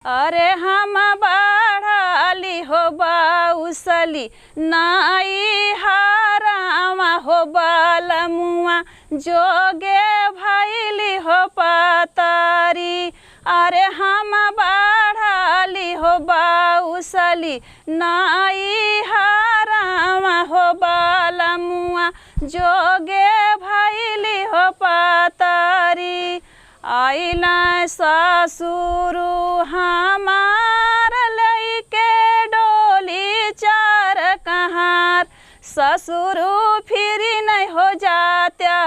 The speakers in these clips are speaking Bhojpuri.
अरे हम बढ़ली हो बाउसली नाई हारामा हो बालमुआ जोगे भैली हो पतारी। अरे हम बढ़ली हो बाउसली नाई हारामा हो बालमुआ जोगे भैली हो पतारी। आइला ससुरु हमार लइके डोली चार कहार। ससुरु फिर नहीं हो जात्या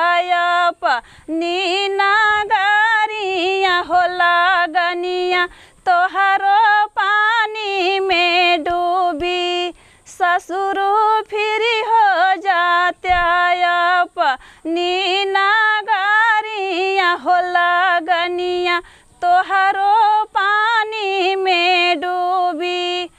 नीना गारिया हो लागनिया तोहरो पानी में डूबी। ससुरु फिर हो जात्या नीना गारिया हो लागनिया तोहरो पानी में डूबी।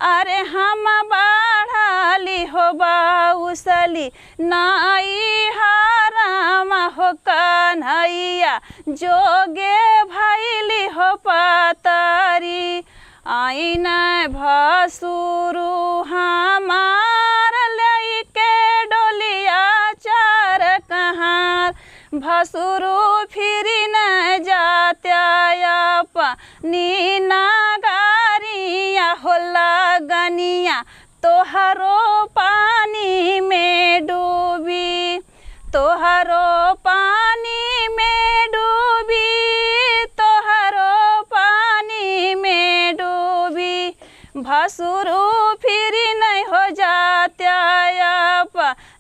अरे हम बढ़ली हो बाउसली नाई हारामा हो कन्हैया जोगे भैली हो पतारी। आइन भसुरु हमार लइके डोलिया चार कहार। भसुरु फिर न जात्या नीना गारिया हो लागनिया तोहरो पानी में डूबी। तोहरो पानी में डूबी, तोहरो पानी में डूबी। भसुरु फिर नहीं हो जात्या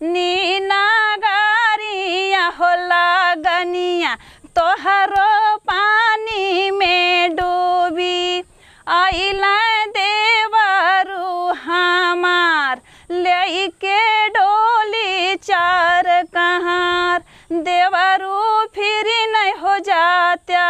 नीना गारिया हो लागनिया तोहरो पानी में डूबी। आइला देवरु हमार लइके डोली चार कहार। देवरु फिर नहीं हो जात्या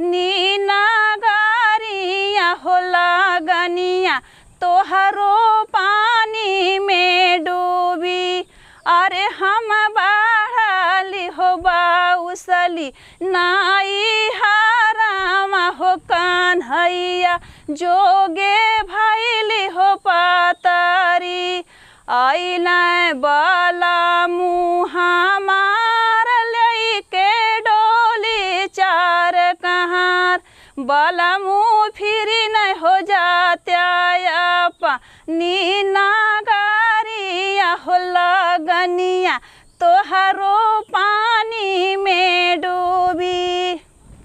नीना गारिया हो लागनिया तोहरो पानी में डूबी। अरे हम बढ़ली हो बाउसली नाई हारामा हो कन्हैया जोगे भैली हो पतारी। आइला बालमु हमार लइके डोली चार कहार। बालमु फिर नहीं हो जात्या नीना गारिया हो लागनिया तोहरो पानी में डूबी।